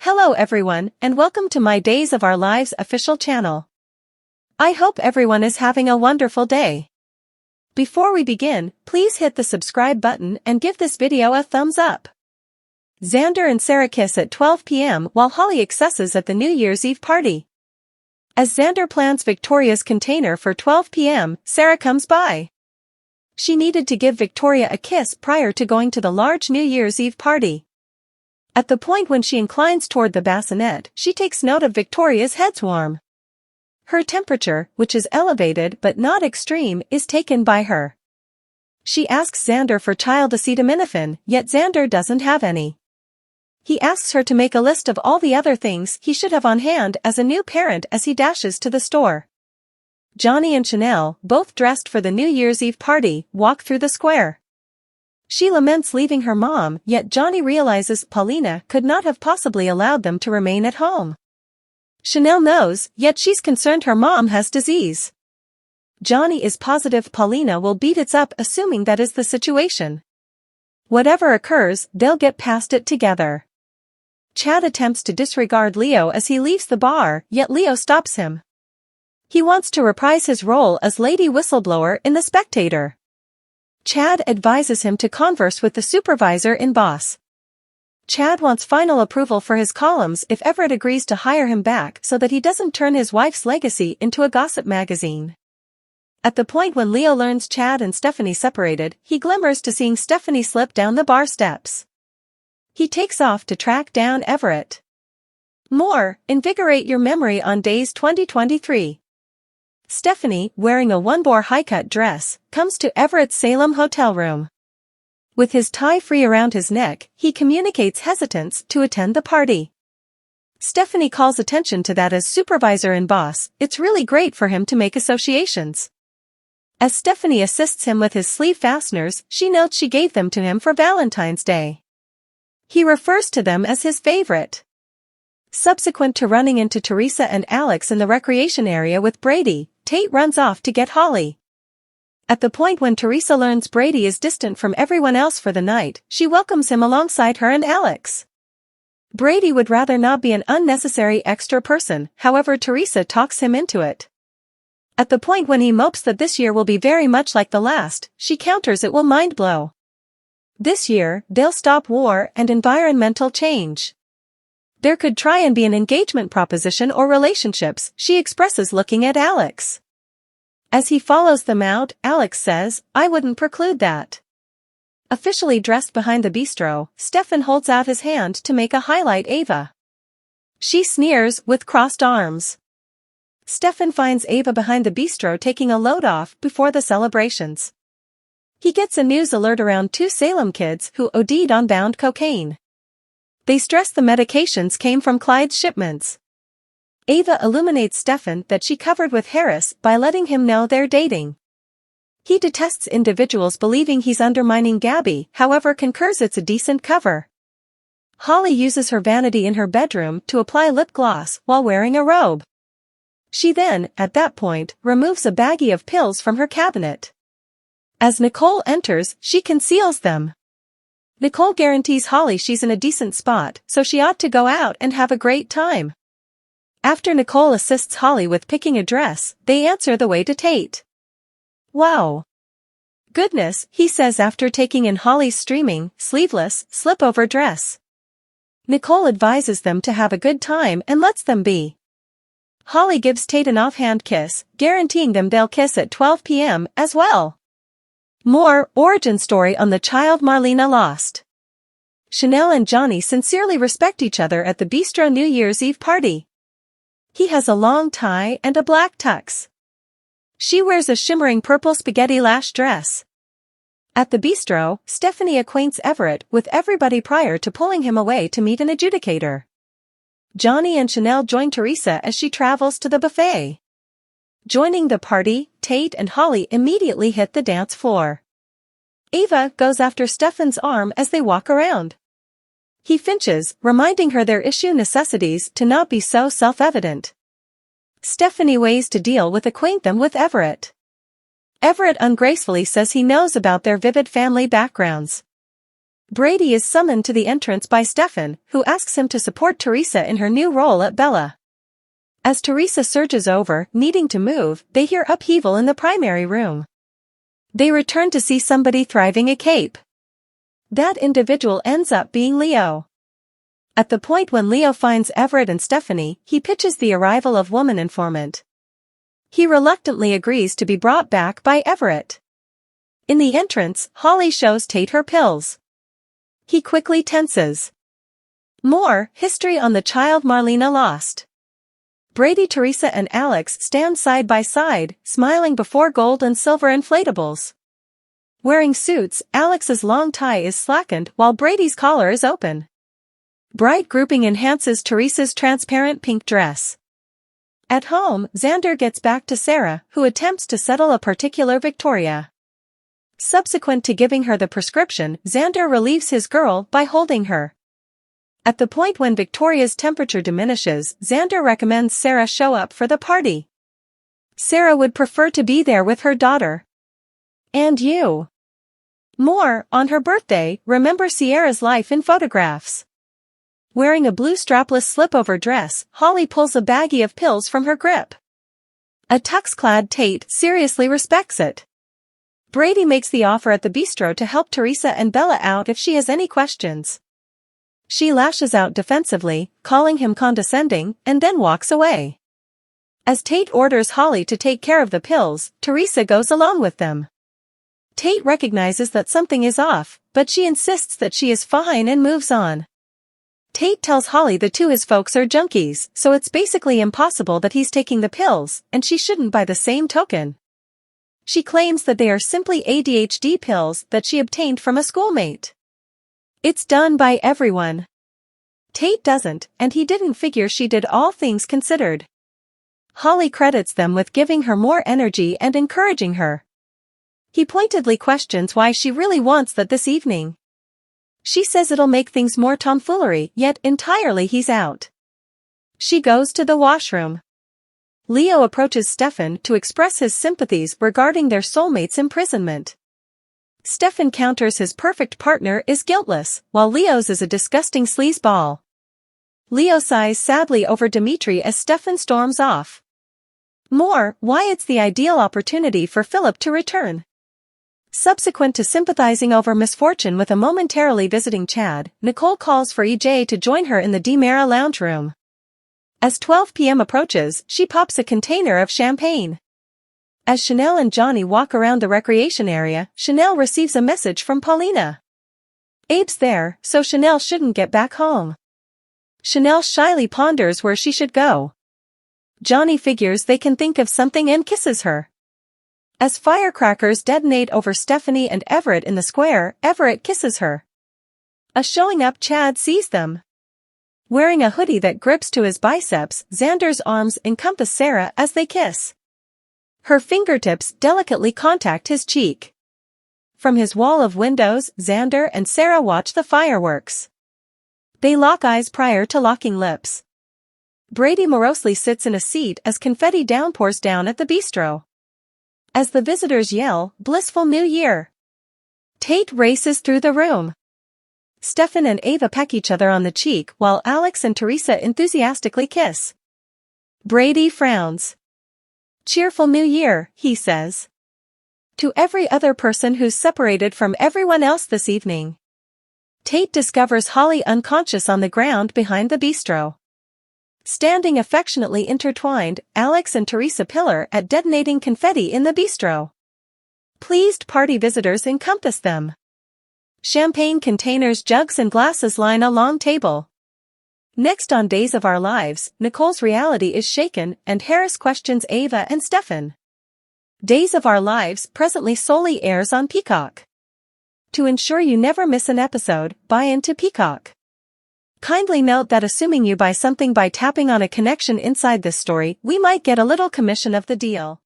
Hello everyone, and welcome to my Days of Our Lives official channel. I hope everyone is having a wonderful day. Before we begin, please hit the subscribe button and give this video a thumbs up. Xander and Sarah kiss at 12 p.m. while Holly accesses at the New Year's Eve party. As Xander plans Victoria's container for 12 p.m., Sarah comes by. She needed to give Victoria a kiss prior to going to the large New Year's Eve party. At the point when she inclines toward the bassinet, she takes note of Victoria's head's warm. Her temperature, which is elevated but not extreme, is taken by her. She asks Xander for child acetaminophen, yet Xander doesn't have any. He asks her to make a list of all the other things he should have on hand as a new parent as he dashes to the store. Johnny and Chanel, both dressed for the New Year's Eve party, walk through the square. She laments leaving her mom, yet Johnny realizes Paulina could not have possibly allowed them to remain at home. Chanel knows, yet she's concerned her mom has disease. Johnny is positive Paulina will beat it up, assuming that is the situation. Whatever occurs, they'll get past it together. Chad attempts to disregard Leo as he leaves the bar, yet Leo stops him. He wants to reprise his role as lady whistleblower in The Spectator. Chad advises him to converse with the supervisor in Boss. Chad wants final approval for his columns if Everett agrees to hire him back so that he doesn't turn his wife's legacy into a gossip magazine. At the point when Leo learns Chad and Stephanie separated, he glimmers to seeing Stephanie slip down the bar steps. He takes off to track down Everett. More, invigorate your memory on Days 2023. Stephanie, wearing a one-bore high-cut dress, comes to Everett's Salem hotel room. With his tie free around his neck, he communicates hesitance to attend the party. Stephanie calls attention to that as supervisor and boss, it's really great for him to make associations. As Stephanie assists him with his sleeve fasteners, she notes she gave them to him for Valentine's Day. He refers to them as his favorite. Subsequent to running into Teresa and Alex in the recreation area with Brady, Tate runs off to get Holly. At the point when Teresa learns Brady is distant from everyone else for the night, she welcomes him alongside her and Alex. Brady would rather not be an unnecessary extra person, however Teresa talks him into it. At the point when he mopes that this year will be very much like the last, she counters it will mind blow. This year, they'll stop war and environmental change. There could try and be an engagement proposition or relationships, she expresses looking at Alex. As he follows them out, Alex says, I wouldn't preclude that. Officially dressed behind the bistro, Stefan holds out his hand to make a highlight Ava. She sneers, with crossed arms. Stefan finds Ava behind the bistro taking a load off before the celebrations. He gets a news alert around 2 Salem kids who OD'd on bound cocaine. They stress the medications came from Clyde's shipments. Ava illuminates Stefan that she covered with Harris by letting him know they're dating. He detests individuals believing he's undermining Gabby, however concurs it's a decent cover. Holly uses her vanity in her bedroom to apply lip gloss while wearing a robe. She then, at that point, removes a baggie of pills from her cabinet. As Nicole enters, she conceals them. Nicole guarantees Holly she's in a decent spot, so she ought to go out and have a great time. After Nicole assists Holly with picking a dress, they answer the way to Tate. Wow. Goodness, he says after taking in Holly's streaming, sleeveless, slip-over dress. Nicole advises them to have a good time and lets them be. Holly gives Tate an offhand kiss, guaranteeing them they'll kiss at 12 p.m. as well. More, origin story on the child Marlena lost. Chanel and Johnny sincerely respect each other at the bistro New Year's Eve party. He has a long tie and a black tux. She wears a shimmering purple spaghetti lash dress. At the bistro, Stephanie acquaints Everett with everybody prior to pulling him away to meet an adjudicator. Johnny and Chanel join Teresa as she travels to the buffet. Joining the party, Tate and Holly immediately hit the dance floor. Ava goes after Stefan's arm as they walk around. He finches, reminding her their issue necessities to not be so self-evident. Stephanie weighs to deal with acquaint them with Everett. Everett ungracefully says he knows about their vivid family backgrounds. Brady is summoned to the entrance by Stefan, who asks him to support Teresa in her new role at Bella. As Teresa surges over, needing to move, they hear upheaval in the primary room. They return to see somebody thriving a cape. That individual ends up being Leo. At the point when Leo finds Everett and Stephanie, he pitches the arrival of woman informant. He reluctantly agrees to be brought back by Everett. In the entrance, Holly shows Tate her pills. He quickly tenses. More history on the child Marlena lost. Brady, Teresa and Alex stand side by side, smiling before gold and silver inflatables. Wearing suits, Alex's long tie is slackened while Brady's collar is open. Bright grouping enhances Teresa's transparent pink dress. At home, Xander gets back to Sarah, who attempts to settle a particular Victoria. Subsequent to giving her the prescription, Xander relieves his girl by holding her. At the point when Victoria's temperature diminishes, Xander recommends Sarah show up for the party. Sarah would prefer to be there with her daughter. And you. More, on her birthday, remember Sierra's life in photographs. Wearing a blue strapless slip-over dress, Holly pulls a baggie of pills from her grip. A tux-clad Tate seriously respects it. Brady makes the offer at the bistro to help Teresa and Bella out if she has any questions. She lashes out defensively, calling him condescending, and then walks away. As Tate orders Holly to take care of the pills, Teresa goes along with them. Tate recognizes that something is off, but she insists that she is fine and moves on. Tate tells Holly the two his folks are junkies, so it's basically impossible that he's taking the pills, and she shouldn't by the same token. She claims that they are simply ADHD pills that she obtained from a schoolmate. It's done by everyone. Tate doesn't, and he didn't figure she did, all things considered. Holly credits them with giving her more energy and encouraging her. He pointedly questions why she really wants that this evening. She says it'll make things more tomfoolery, yet entirely he's out. She goes to the washroom. Leo approaches Stefan to express his sympathies regarding their soulmate's imprisonment. Stefan counters his perfect partner is guiltless, while Leo's is a disgusting sleazeball. Leo sighs sadly over Dimitri as Stefan storms off. More, why it's the ideal opportunity for Philip to return. Subsequent to sympathizing over misfortune with a momentarily visiting Chad, Nicole calls for EJ to join her in the Demera lounge room. As 12 p.m. approaches, she pops a container of champagne. As Chanel and Johnny walk around the recreation area, Chanel receives a message from Paulina. Abe's there, so Chanel shouldn't get back home. Chanel shyly ponders where she should go. Johnny figures they can think of something and kisses her. As firecrackers detonate over Stephanie and Everett in the square, Everett kisses her. A showing up Chad sees them. Wearing a hoodie that grips to his biceps, Xander's arms encompass Sarah as they kiss. Her fingertips delicately contact his cheek. From his wall of windows, Xander and Sarah watch the fireworks. They lock eyes prior to locking lips. Brady morosely sits in a seat as confetti downpours down at the bistro. As the visitors yell, "Blissful New Year!" Tate races through the room. Stefan and Ava peck each other on the cheek while Alex and Teresa enthusiastically kiss. Brady frowns. "Cheerful New Year," he says. To every other person who's separated from everyone else this evening. Tate discovers Holly unconscious on the ground behind the bistro. Standing affectionately intertwined, Alex and Teresa pillar at detonating confetti in the bistro. Pleased party visitors encompass them. Champagne containers, jugs and glasses line a long table. Next on Days of Our Lives, Nicole's reality is shaken and Harris questions Ava and Stefan. Days of Our Lives presently solely airs on Peacock. To ensure you never miss an episode, buy into Peacock. Kindly note that assuming you buy something by tapping on a connection inside this story, we might get a little commission of the deal.